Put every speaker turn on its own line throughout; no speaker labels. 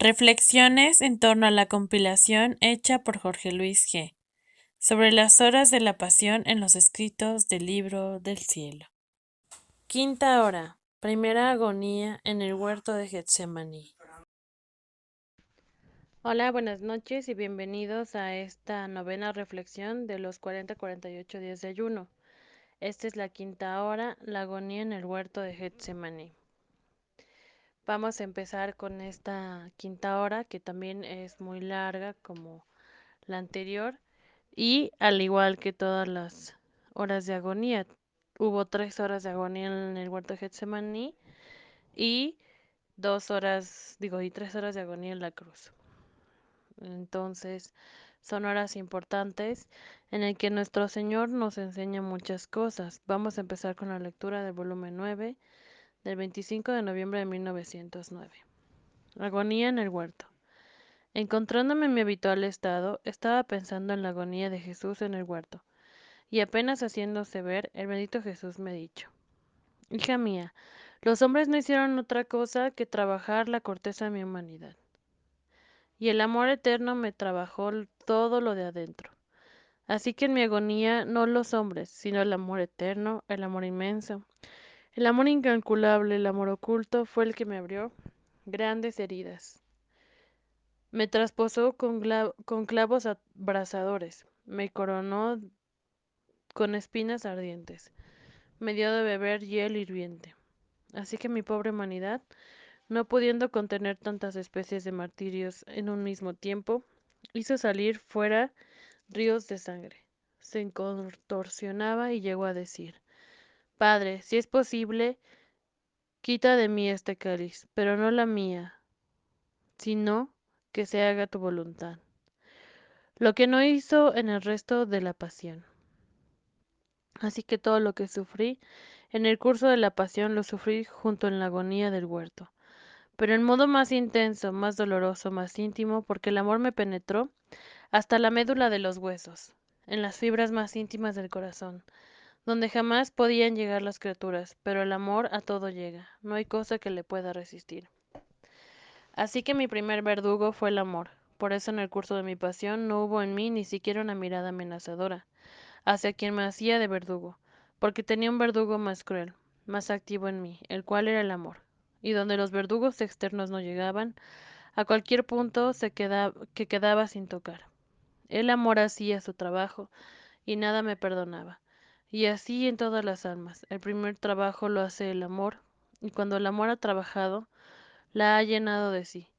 Reflexiones en torno a la compilación hecha por Jorge Luis G. sobre las horas de la pasión en los escritos del libro del cielo. Quinta hora. Primera agonía en el huerto de Getsemaní. Hola, buenas noches y bienvenidos a esta novena reflexión de los 40-48 días de ayuno. Esta es la quinta hora, la agonía en el huerto de Getsemaní. Vamos a empezar con esta quinta hora, que también es muy larga como la anterior, y al igual que todas las horas de agonía. Hubo 3 horas de agonía en el huerto de Getsemaní y 3 horas de agonía en la cruz. Entonces, son horas importantes en el que nuestro Señor nos enseña muchas cosas. Vamos a empezar con la lectura del volumen 9 del 25 de noviembre de 1909. Agonía en el huerto. Encontrándome en mi habitual estado, estaba pensando en la agonía de Jesús en el huerto, y apenas haciéndose ver, el bendito Jesús me ha dicho: Hija mía, los hombres no hicieron otra cosa que trabajar la corteza de mi humanidad, y el amor eterno me trabajó todo lo de adentro. Así que en mi agonía no los hombres, sino el amor eterno, el amor inmenso, el amor incalculable, el amor oculto, fue el que me abrió grandes heridas. Me trasposó con clavos abrasadores, me coronó con espinas ardientes, me dio de beber hiel hirviente. Así que mi pobre humanidad, no pudiendo contener tantas especies de martirios en un mismo tiempo, hizo salir fuera ríos de sangre. Se contorsionaba y llegó a decir: Padre, si es posible, quita de mí este cáliz, pero no la mía, sino que se haga tu voluntad. Lo que no hizo en el resto de la pasión. Así que todo lo que sufrí en el curso de la pasión lo sufrí junto en la agonía del huerto, pero en modo más intenso, más doloroso, más íntimo, porque el amor me penetró hasta la médula de los huesos, en las fibras más íntimas del corazón, donde jamás podían llegar las criaturas, pero el amor a todo llega, no hay cosa que le pueda resistir. Así que mi primer verdugo fue el amor, por eso en el curso de mi pasión no hubo en mí ni siquiera una mirada amenazadora hacia quien me hacía de verdugo, porque tenía un verdugo más cruel, más activo en mí, el cual era el amor, y donde los verdugos externos no llegaban, a cualquier punto que quedaba sin tocar. El amor hacía su trabajo, y nada me perdonaba. Y así en todas las almas, el primer trabajo lo hace el amor, y cuando el amor ha trabajado, la ha llenado de sí.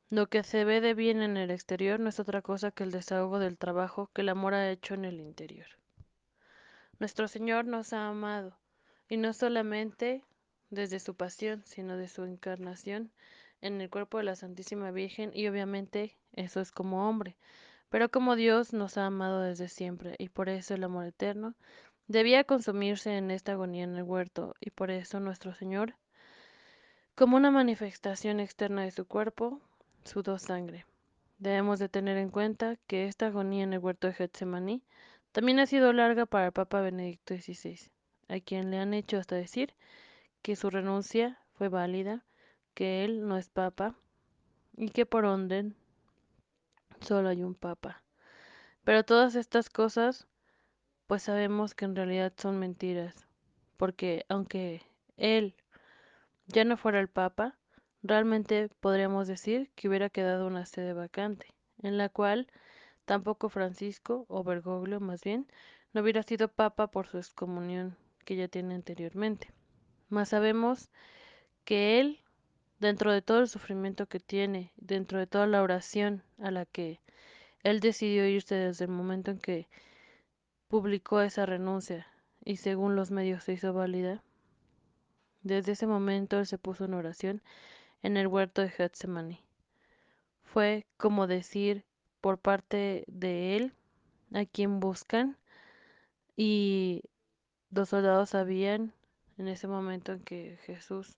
Lo que se ve de bien en el exterior no es otra cosa que el desahogo del trabajo que el amor ha hecho en el interior. Nuestro Señor nos ha amado, y no solamente desde su pasión, sino de su encarnación en el cuerpo de la Santísima Virgen, y obviamente eso es como hombre, pero como Dios nos ha amado desde siempre, y por eso el amor eterno debía consumirse en esta agonía en el huerto, y por eso nuestro Señor, como una manifestación externa de su cuerpo, sudó sangre. Debemos de tener en cuenta que esta agonía en el huerto de Getsemaní también ha sido larga para el Papa Benedicto XVI, a quien le han hecho hasta decir que su renuncia fue válida, que él no es Papa y que por orden solo hay un Papa. Pero todas estas cosas, pues sabemos que en realidad son mentiras, porque aunque él ya no fuera el Papa, realmente podríamos decir que hubiera quedado una sede vacante, en la cual tampoco Francisco, o Bergoglio más bien, no hubiera sido papa por su excomunión que ya tiene anteriormente. Mas sabemos que él, dentro de todo el sufrimiento que tiene, dentro de toda la oración a la que él decidió irse desde el momento en que publicó esa renuncia y según los medios se hizo válida, desde ese momento él se puso en oración en el huerto de Getsemaní. Fue como decir por parte de él a quien buscan, y los soldados sabían en ese momento en que Jesús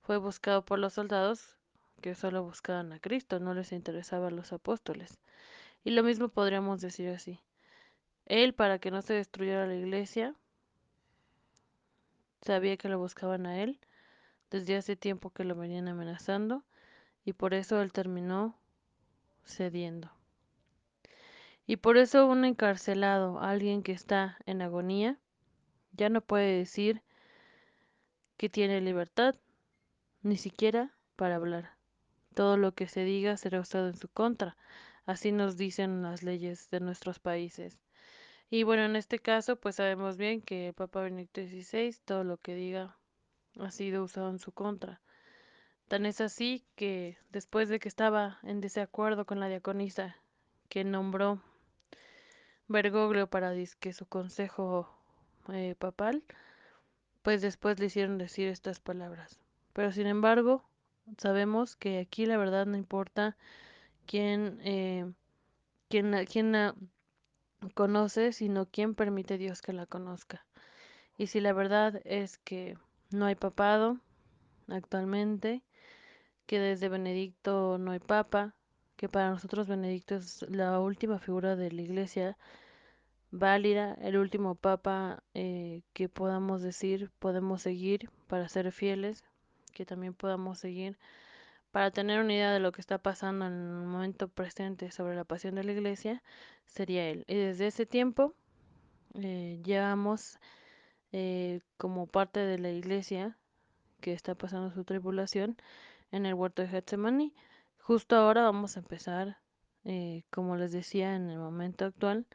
fue buscado por los soldados que solo buscaban a Cristo, no les interesaban los apóstoles. Y lo mismo podríamos decir así. Él, para que no se destruyera la iglesia, sabía que lo buscaban a él, desde hace tiempo que lo venían amenazando, y por eso él terminó cediendo. Y por eso un encarcelado, alguien que está en agonía, ya no puede decir que tiene libertad, ni siquiera para hablar. Todo lo que se diga será usado en su contra. Así nos dicen las leyes de nuestros países. Y bueno, en este caso, pues sabemos bien que el Papa Benedicto XVI, todo lo que diga ha sido usado en su contra. Tan es así que después de que estaba en desacuerdo con la diaconisa que nombró Bergoglio para que su consejo papal, pues después le hicieron decir estas palabras. Pero sin embargo, sabemos que aquí la verdad no importa quién, quién conoce, sino quién permite Dios que la conozca. Y si la verdad es que no hay papado actualmente, que desde Benedicto no hay papa, que para nosotros Benedicto es la última figura de la iglesia válida, el último papa que podamos decir, podemos seguir para ser fieles, que también podamos seguir para tener una idea de lo que está pasando en el momento presente sobre la pasión de la iglesia, sería él. Y desde ese tiempo llevamos como parte de la iglesia que está pasando su tribulación en el huerto de Getsemaní. Justo ahora vamos a empezar, como les decía, en el momento actual,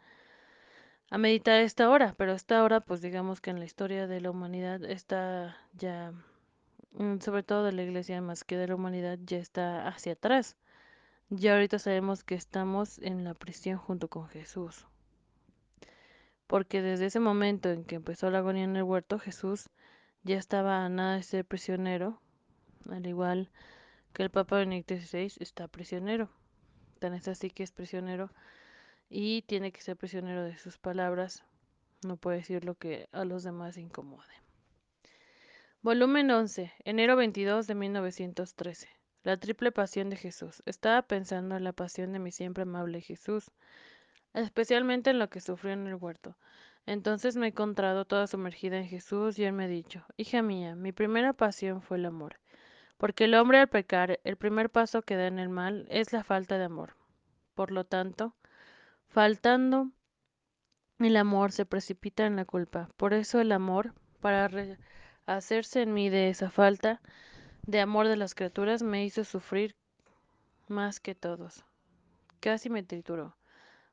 a meditar esta hora, pero esta hora, pues digamos que en la historia de la humanidad está ya, sobre todo de la iglesia más que de la humanidad, ya está hacia atrás. Ya ahorita sabemos que estamos en la prisión junto con Jesús, porque desde ese momento en que empezó la agonía en el huerto, Jesús ya estaba a nada de ser prisionero, al igual que el Papa Benedicto XVI está prisionero. Tan es así que es prisionero y tiene que ser prisionero de sus palabras, no puede decir lo que a los demás incomode. Volumen 11, enero 22 de 1913. La triple pasión de Jesús. Estaba pensando en la pasión de mi siempre amable Jesús, especialmente en lo que sufrió en el huerto. Entonces me he encontrado toda sumergida en Jesús y él me ha dicho, hija mía, mi primera pasión fue el amor, porque el hombre al pecar, el primer paso que da en el mal es la falta de amor. Por lo tanto, faltando el amor se precipita en la culpa. Por eso el amor, para hacerse en mí de esa falta de amor de las criaturas, me hizo sufrir más que todos. Casi me trituró.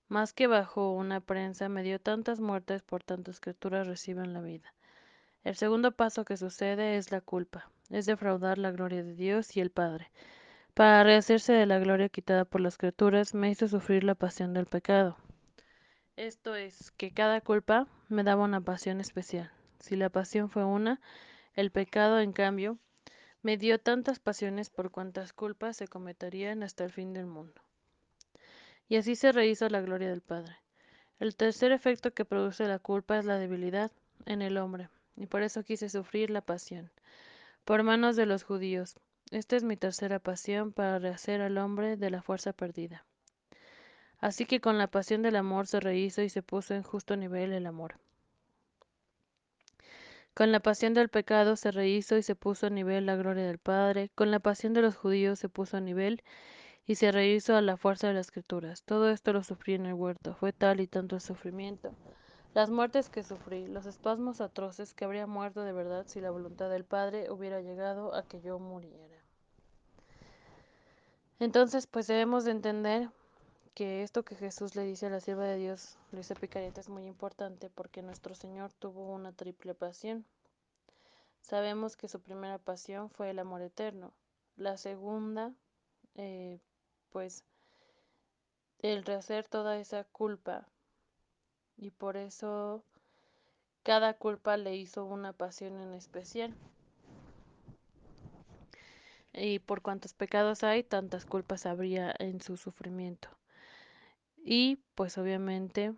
Más que bajo una prensa me dio tantas muertes por tantas criaturas reciban la vida. El segundo paso que sucede es la culpa, es defraudar la gloria de Dios y el Padre. Para rehacerse de la gloria quitada por las criaturas, me hizo sufrir la pasión del pecado. Esto es, que cada culpa me daba una pasión especial. Si la pasión fue una, el pecado, en cambio, me dio tantas pasiones por cuantas culpas se cometerían hasta el fin del mundo. Y así se rehizo la gloria del Padre. El tercer efecto que produce la culpa es la debilidad en el hombre, y por eso quise sufrir la pasión, por manos de los judíos. Esta es mi tercera pasión para rehacer al hombre de la fuerza perdida. Así que con la pasión del amor se rehizo y se puso en justo nivel el amor. Con la pasión del pecado se rehizo y se puso a nivel la gloria del Padre. Con la pasión de los judíos se puso a nivel y se rehizo a la fuerza de las escrituras. Todo esto lo sufrí en el huerto. Fue tal y tanto el sufrimiento, las muertes que sufrí, los espasmos atroces, que habría muerto de verdad si la voluntad del Padre hubiera llegado a que yo muriera. Entonces, pues debemos de entender que esto que Jesús le dice a la sierva de Dios, Luisa Picareta, es muy importante porque nuestro Señor tuvo una triple pasión. Sabemos que su primera pasión fue el amor eterno. La segunda, eh, pues, el rehacer toda esa culpa. Y por eso cada culpa le hizo una pasión en especial. Y por cuantos pecados hay, tantas culpas habría en su sufrimiento. Y pues obviamente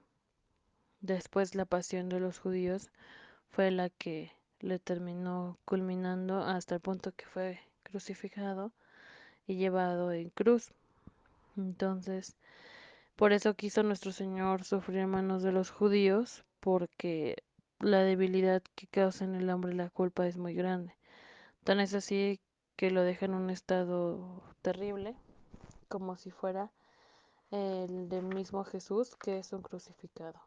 después la pasión de los judíos fue la que le terminó culminando hasta el punto que fue crucificado y llevado en cruz. Entonces, por eso quiso nuestro Señor sufrir en manos de los judíos, porque la debilidad que causa en el hombre la culpa es muy grande. Tan es así que lo deja en un estado terrible, como si fuera el del mismo Jesús, que es un crucificado.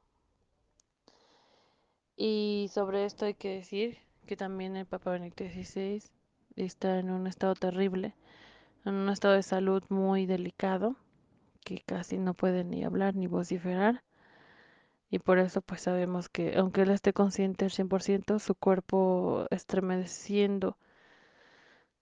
Y sobre esto hay que decir que también el Papa Benedicto XVI está en un estado terrible, en un estado de salud muy delicado, que casi no puede ni hablar ni vociferar. Y por eso pues sabemos que aunque él esté consciente al 100%, su cuerpo estremeciendo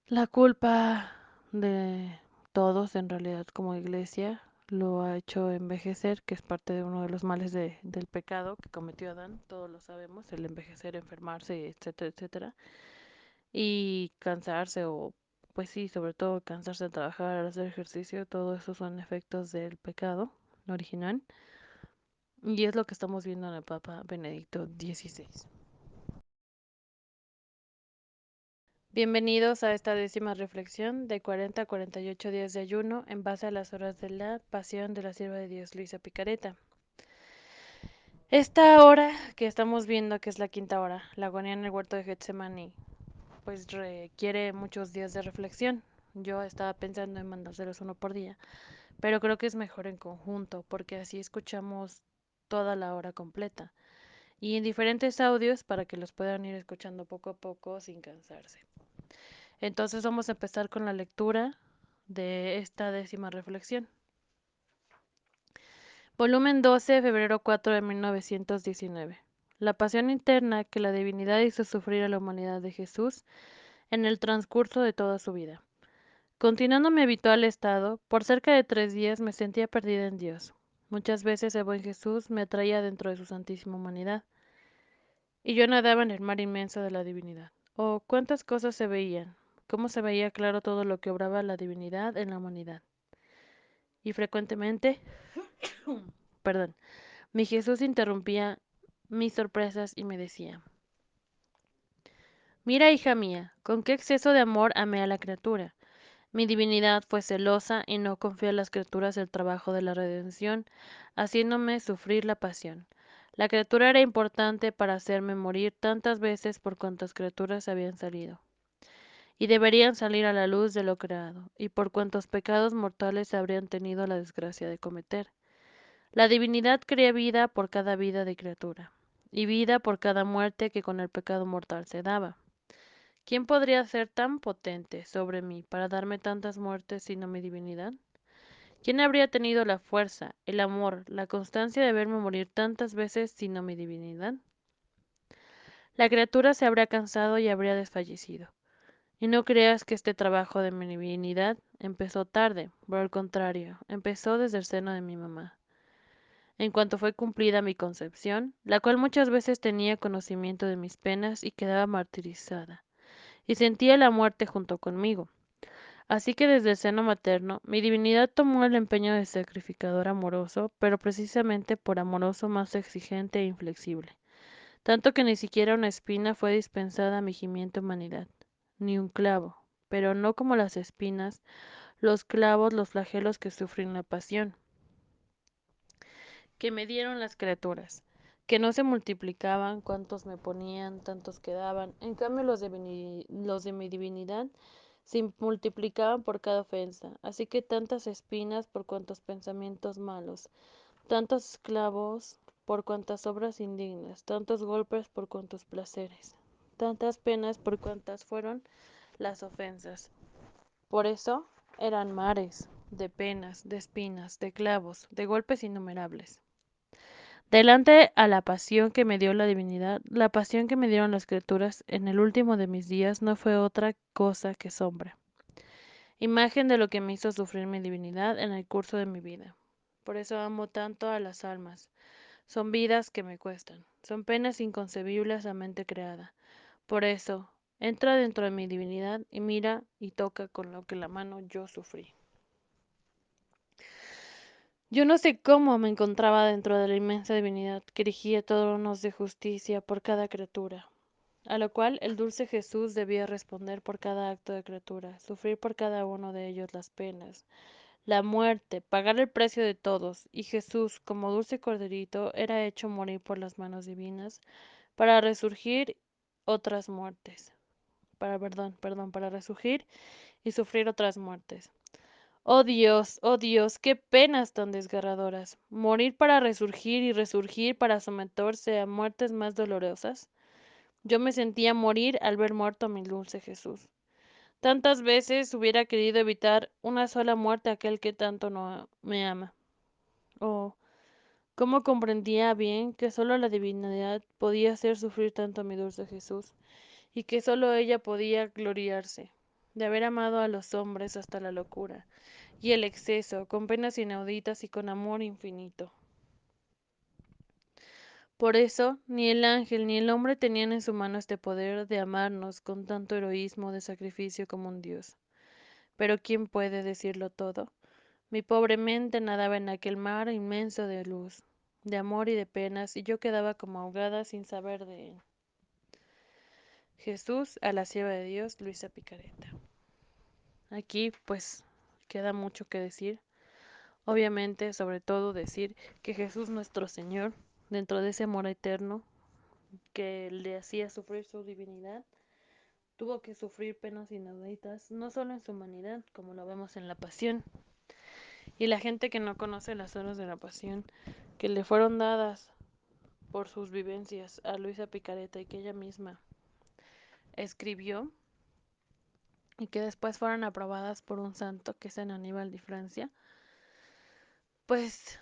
la culpa de todos en realidad como iglesia lo ha hecho envejecer, que es parte de uno de los males del pecado que cometió Adán, todos lo sabemos, el envejecer, enfermarse, etcétera, etcétera, y cansarse o pues sí, sobre todo cansarse de trabajar, hacer ejercicio, todo eso son efectos del pecado original. Y es lo que estamos viendo en el Papa Benedicto XVI. Bienvenidos a esta décima reflexión de 40 a 48 días de ayuno en base a las horas de la pasión de la sierva de Dios Luisa Picareta. Esta hora que estamos viendo, que es la quinta hora, la agonía en el huerto de Getsemaní, pues requiere muchos días de reflexión. Yo estaba pensando en mandárselos uno por día, pero creo que es mejor en conjunto, porque así escuchamos toda la hora completa y en diferentes audios para que los puedan ir escuchando poco a poco sin cansarse. Entonces vamos a empezar con la lectura de esta décima reflexión. Volumen 12, febrero 4 de 1919. La pasión interna que la divinidad hizo sufrir a la humanidad de Jesús en el transcurso de toda su vida. Continuando mi habitual estado, por cerca de 3 días me sentía perdida en Dios. Muchas veces el buen Jesús me atraía dentro de su santísima humanidad, y yo nadaba en el mar inmenso de la divinidad. Oh, cuántas cosas se veían, cómo se veía claro todo lo que obraba la divinidad en la humanidad. Y frecuentemente, perdón, mi Jesús interrumpía mis sorpresas y me decía: Mira, hija mía, con qué exceso de amor amé a la criatura. Mi divinidad fue celosa y no confió a las criaturas el trabajo de la redención, haciéndome sufrir la pasión. La criatura era importante para hacerme morir tantas veces por cuantas criaturas habían salido, y deberían salir a la luz de lo creado, y por cuantos pecados mortales habrían tenido la desgracia de cometer. La divinidad crea vida por cada vida de criatura, y vida por cada muerte que con el pecado mortal se daba. ¿Quién podría ser tan potente sobre mí para darme tantas muertes sino mi divinidad? ¿Quién habría tenido la fuerza, el amor, la constancia de verme morir tantas veces sino mi divinidad? La criatura se habría cansado y habría desfallecido. Y no creas que este trabajo de mi divinidad empezó tarde, por el contrario, empezó desde el seno de mi mamá. En cuanto fue cumplida mi concepción, la cual muchas veces tenía conocimiento de mis penas y quedaba martirizada, y sentía la muerte junto conmigo. Así que desde el seno materno, mi divinidad tomó el empeño de sacrificador amoroso, pero precisamente por amoroso más exigente e inflexible, tanto que ni siquiera una espina fue dispensada a mi gimiente humanidad, ni un clavo, pero no como las espinas, los clavos, los flagelos que sufrí en la pasión, que me dieron las criaturas, que no se multiplicaban, cuantos me ponían, tantos quedaban. En cambio los de mi divinidad se multiplicaban por cada ofensa, así que tantas espinas por cuantos pensamientos malos, tantos clavos por cuantas obras indignas, tantos golpes por cuantos placeres, tantas penas por cuantas fueron las ofensas. Por eso eran mares de penas, de espinas, de clavos, de golpes innumerables. Delante a la pasión que me dio la divinidad, la pasión que me dieron las criaturas en el último de mis días no fue otra cosa que sombra, imagen de lo que me hizo sufrir mi divinidad en el curso de mi vida. Por eso amo tanto a las almas. Son vidas que me cuestan, son penas inconcebibles a mente creada. Por eso, entra dentro de mi divinidad y mira y toca con lo que la mano yo sufrí. Yo no sé cómo me encontraba dentro de la inmensa divinidad que erigía tronos de justicia por cada criatura, a lo cual el dulce Jesús debía responder por cada acto de criatura, sufrir por cada uno de ellos las penas, la muerte, pagar el precio de todos, y Jesús, como dulce corderito, era hecho morir por las manos divinas para resurgir otras muertes, para resurgir y sufrir otras muertes. Oh Dios, qué penas tan desgarradoras. Morir para resurgir y resurgir para someterse a muertes más dolorosas. Yo me sentía morir al ver muerto a mi dulce Jesús. Tantas veces hubiera querido evitar una sola muerte a aquel que tanto no me ama. Oh, cómo comprendía bien que solo la divinidad podía hacer sufrir tanto a mi dulce Jesús, y que solo ella podía gloriarse de haber amado a los hombres hasta la locura y el exceso, con penas inauditas y con amor infinito. Por eso, ni el ángel ni el hombre tenían en su mano este poder de amarnos con tanto heroísmo de sacrificio como un Dios. Pero ¿quién puede decirlo todo? Mi pobre mente nadaba en aquel mar inmenso de luz, de amor y de penas, y yo quedaba como ahogada sin saber de él. Jesús a la sierva de Dios, Luisa Picareta. Aquí, pues, queda mucho que decir. Obviamente, sobre todo decir que Jesús nuestro Señor, dentro de ese amor eterno que le hacía sufrir su divinidad, tuvo que sufrir penas inauditas, no solo en su humanidad, como lo vemos en la pasión. Y la gente que no conoce las horas de la pasión, que le fueron dadas por sus vivencias a Luisa Picareta y que ella misma escribió, y que después fueron aprobadas por un santo que es San Aníbal de Francia, pues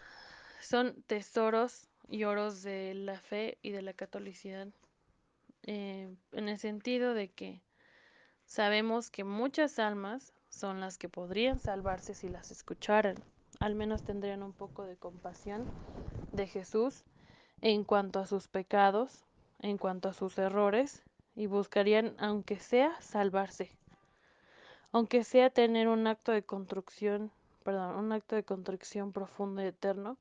son tesoros y oros de la fe y de la catolicidad, en el sentido de que sabemos que muchas almas son las que podrían salvarse si las escucharan, al menos tendrían un poco de compasión de Jesús en cuanto a sus pecados, en cuanto a sus errores, y buscarían, aunque sea, salvarse, aunque sea tener un acto de construcción, un acto de contrición profundo y eterno,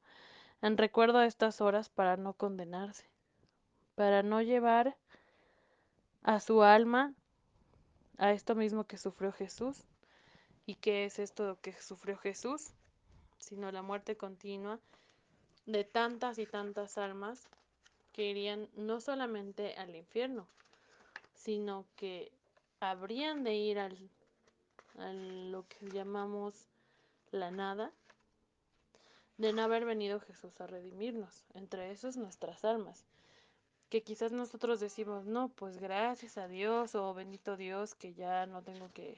en recuerdo a estas horas para no condenarse, para no llevar a su alma a esto mismo que sufrió Jesús. ¿Y qué es esto que sufrió Jesús? Sino la muerte continua de tantas y tantas almas que irían no solamente al infierno, sino que habrían de ir a lo que llamamos la nada, de no haber venido Jesús a redimirnos, entre esos nuestras almas, que quizás nosotros decimos, no, pues gracias a Dios o bendito Dios que ya no tengo que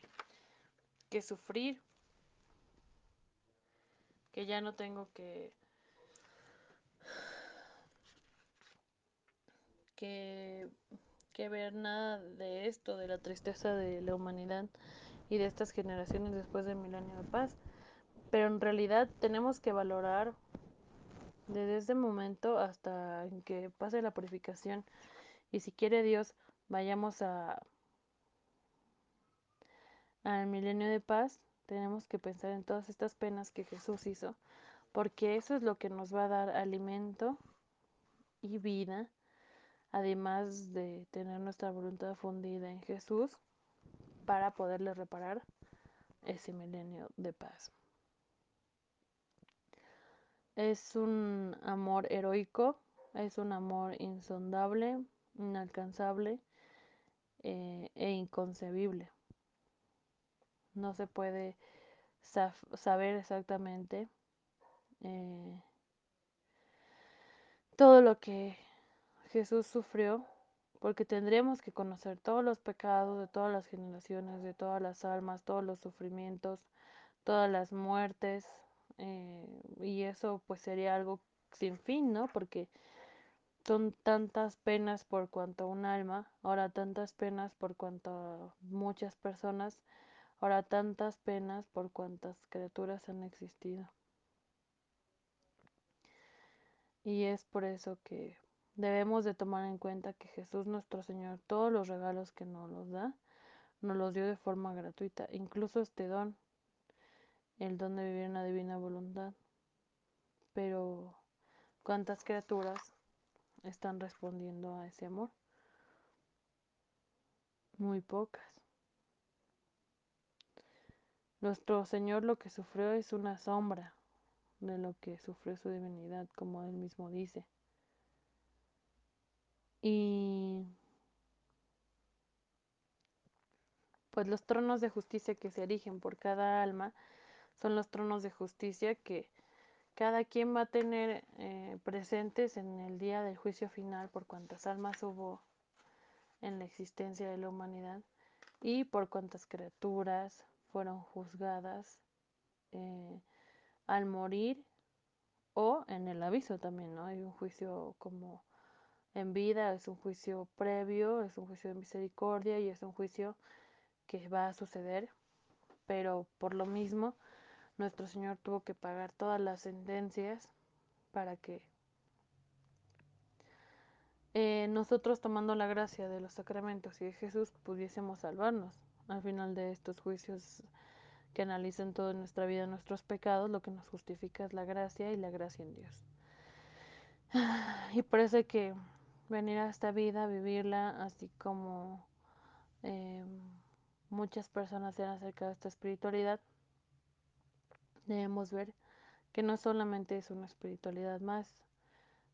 sufrir, que ya no tengo que, que ver nada de esto, de la tristeza de la humanidad y de estas generaciones después del milenio de paz. Pero en realidad tenemos que valorar desde ese momento hasta en que pase la purificación. Y si quiere Dios, vayamos al milenio de paz, tenemos que pensar en todas estas penas que Jesús hizo, porque eso es lo que nos va a dar alimento y vida, además de tener nuestra voluntad fundida en Jesús para poderle reparar ese milenio de paz. Es un amor heroico, es un amor insondable, inalcanzable e inconcebible. No se puede saber exactamente eh, todo lo que Jesús sufrió, porque tendremos que conocer todos los pecados de todas las generaciones, de todas las almas, todos los sufrimientos, todas las muertes, y eso pues sería algo sin fin, ¿no? Porque son tantas penas por cuanto un alma, ahora tantas penas por cuanto muchas personas, ahora tantas penas por cuantas criaturas han existido. Y es por eso que debemos de tomar en cuenta que Jesús nuestro Señor, todos los regalos que nos los da, nos los dio de forma gratuita, incluso este don, el don de vivir en la divina voluntad. Pero, ¿cuántas criaturas están respondiendo a ese amor? Muy pocas. Nuestro Señor lo que sufrió es una sombra de lo que sufrió su divinidad, como él mismo dice. Y Pues los tronos de justicia que se erigen por cada alma son los tronos de justicia que cada quien va a tener presentes en el día del juicio final por cuántas almas hubo en la existencia de la humanidad y por cuántas criaturas fueron juzgadas eh, al morir o en el aviso también, ¿no? Hay un juicio como en vida, es un juicio previo, es un juicio de misericordia y es un juicio que va a suceder, pero por lo mismo nuestro Señor tuvo que pagar todas las sentencias para que nosotros, tomando la gracia de los sacramentos y de Jesús, pudiésemos salvarnos. Al final de estos juicios que analicen toda nuestra vida, nuestros pecados, lo que nos justifica es la gracia y la gracia en Dios. Y por eso hay que venir a esta vida, vivirla, así como eh, muchas personas se han acercado a esta espiritualidad. Debemos ver que no solamente es una espiritualidad más,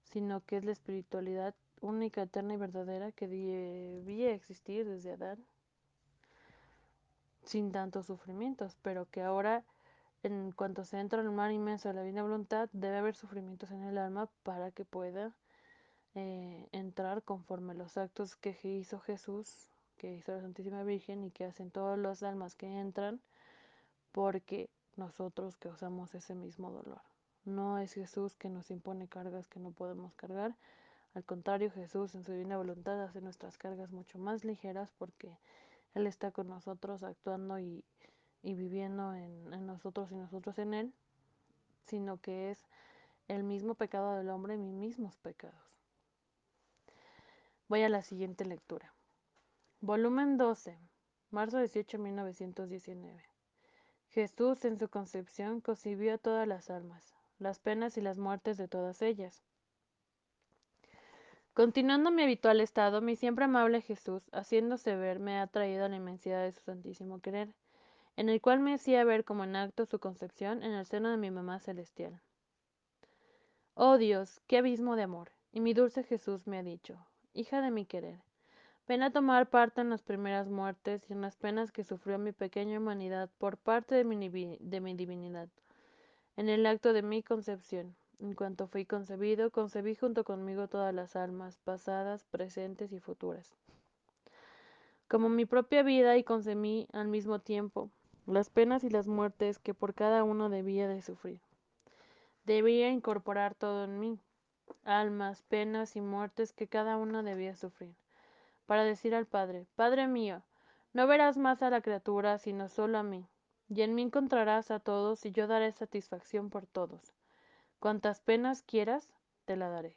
sino que es la espiritualidad única, eterna y verdadera que debía existir desde Adán, sin tantos sufrimientos, pero que ahora, en cuanto se entra en el mar inmenso de la divina voluntad, debe haber sufrimientos en el alma para que pueda entrar conforme los actos que hizo Jesús, que hizo la Santísima Virgen y que hacen todas las almas que entran, porque nosotros causamos ese mismo dolor. No es Jesús que nos impone cargas que no podemos cargar. Al contrario, Jesús en su divina voluntad hace nuestras cargas mucho más ligeras porque Él está con nosotros actuando y viviendo en nosotros y nosotros en Él, sino que es el mismo pecado del hombre y mis mismos pecados. Voy a la siguiente lectura. Volumen 12, marzo 18, 1919. Jesús en su concepción concibió a todas las almas, las penas y las muertes de todas ellas. Continuando mi habitual estado, mi siempre amable Jesús, haciéndose ver, me ha traído a la inmensidad de su santísimo querer, en el cual me hacía ver como en acto su concepción en el seno de mi mamá celestial. Oh Dios, qué abismo de amor. Y mi dulce Jesús me ha dicho, hija de mi querer, ven a tomar parte en las primeras muertes y en las penas que sufrió mi pequeña humanidad por parte de mi divinidad. En el acto de mi concepción, en cuanto fui concebido, concebí junto conmigo todas las almas, pasadas, presentes y futuras, como mi propia vida, y concebí al mismo tiempo las penas y las muertes que por cada uno debía de sufrir. Debía incorporar todo en mí, almas, penas y muertes que cada uno debía sufrir, para decir al Padre, Padre mío, no verás más a la criatura, sino solo a mí, y en mí encontrarás a todos, y yo daré satisfacción por todos. Cuantas penas quieras, te la daré.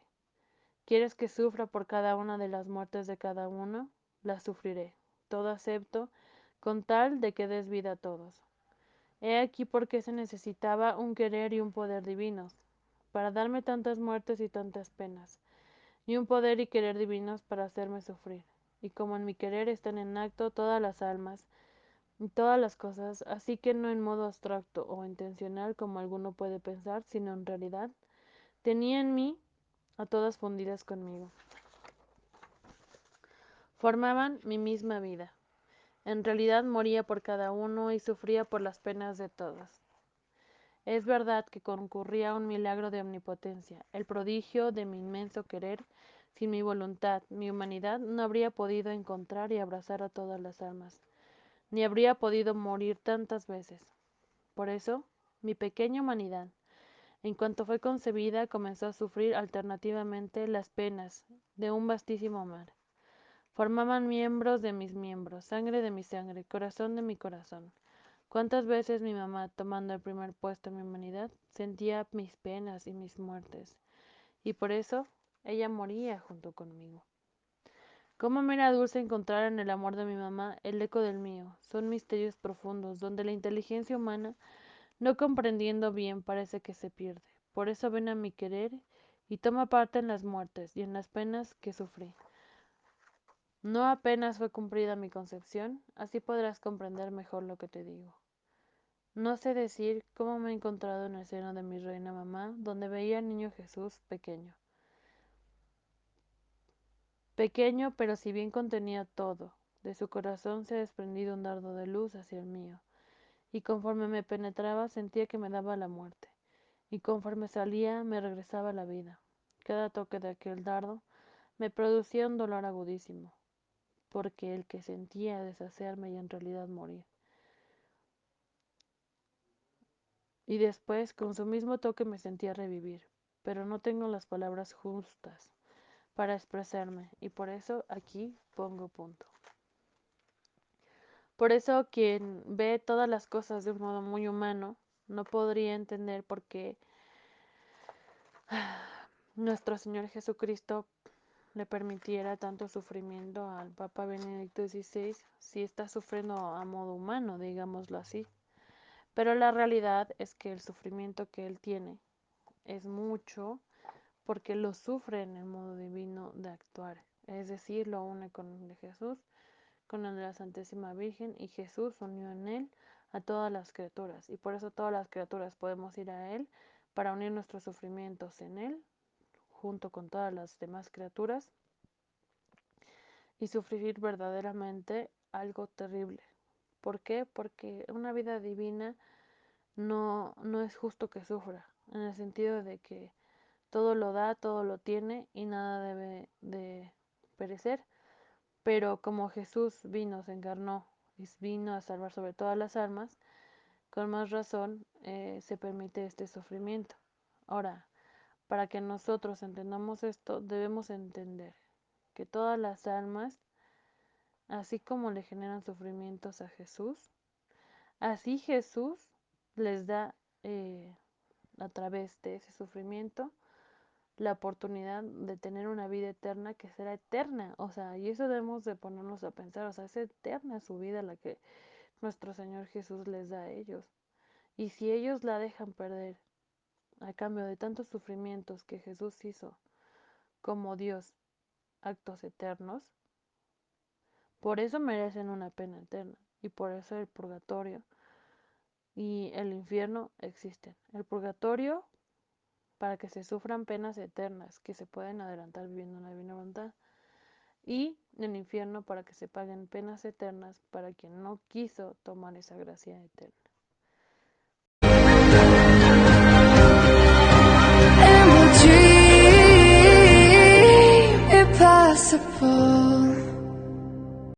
¿Quieres que sufra por cada una de las muertes de cada uno? Las sufriré. Todo acepto, con tal de que des vida a todos. He aquí por qué se necesitaba un querer y un poder divinos, para darme tantas muertes y tantas penas, y un poder y querer divinos para hacerme sufrir. Y como en mi querer están en acto todas las almas y todas las cosas, así que no en modo abstracto o intencional como alguno puede pensar, sino en realidad, tenía en mí a todas fundidas conmigo. Formaban mi misma vida. En realidad moría por cada uno y sufría por las penas de todos. Es verdad que concurría un milagro de omnipotencia, el prodigio de mi inmenso querer. Sin mi voluntad, mi humanidad no habría podido encontrar y abrazar a todas las almas, ni habría podido morir tantas veces. Por eso, mi pequeña humanidad, en cuanto fue concebida, comenzó a sufrir alternativamente las penas de un vastísimo mar. Formaban miembros de mis miembros, sangre de mi sangre, corazón de mi corazón. ¿Cuántas veces mi mamá, tomando el primer puesto en mi humanidad, sentía mis penas y mis muertes? Y por eso ella moría junto conmigo. Cómo me era dulce encontrar en el amor de mi mamá el eco del mío. Son misterios profundos, donde la inteligencia humana, no comprendiendo bien, parece que se pierde. Por eso ven a mi querer y toma parte en las muertes y en las penas que sufrí. No apenas fue cumplida mi concepción, así podrás comprender mejor lo que te digo. No sé decir cómo me he encontrado en el seno de mi reina mamá, donde veía al niño Jesús pequeño. Pequeño, pero si bien contenía todo, De su corazón se ha desprendido un dardo de luz hacia el mío, y conforme me penetraba sentía que me daba la muerte, y conforme salía me regresaba la vida. Cada toque de aquel dardo me producía un dolor agudísimo, porque el que sentía deshacerme y en realidad morir. Y después, con su mismo toque me sentía revivir, pero no tengo las palabras justas para expresarme, y por eso aquí pongo punto. Por eso quien ve todas las cosas de un modo muy humano no podría entender por qué nuestro Señor Jesucristo le permitiera tanto sufrimiento al Papa Benedicto XVI si está sufriendo a modo humano, digámoslo así. Pero la realidad es que el sufrimiento que él tiene es mucho porque lo sufre en el modo divino de actuar, es decir, lo une con el de Jesús, con el de la Santísima Virgen, y Jesús unió en él a todas las criaturas, y por eso todas las criaturas podemos ir a él para unir nuestros sufrimientos en él, junto con todas las demás criaturas, y sufrir verdaderamente algo terrible. ¿Por qué? Porque una vida divina no es justo que sufra, en el sentido de que todo lo da, todo lo tiene y nada debe de perecer. Pero como Jesús vino, se encarnó y vino a salvar sobre todas las almas, con más razón se permite este sufrimiento. Ahora, para que nosotros entendamos esto, debemos entender que todas las almas, así como le generan sufrimientos a Jesús, así Jesús les da a través de ese sufrimiento la oportunidad de tener una vida eterna que será eterna, o sea, y eso debemos de ponernos a pensar, o sea, es eterna su vida la que nuestro Señor Jesús les da a ellos. Y si ellos la dejan perder a cambio de tantos sufrimientos que Jesús hizo como Dios, actos eternos, por eso merecen una pena eterna, y por eso el purgatorio y el infierno existen. El purgatorio para que se sufran penas eternas que se pueden adelantar viviendo una divina voluntad, y el infierno para que se paguen penas eternas para quien no quiso tomar esa gracia eterna.
Impossible.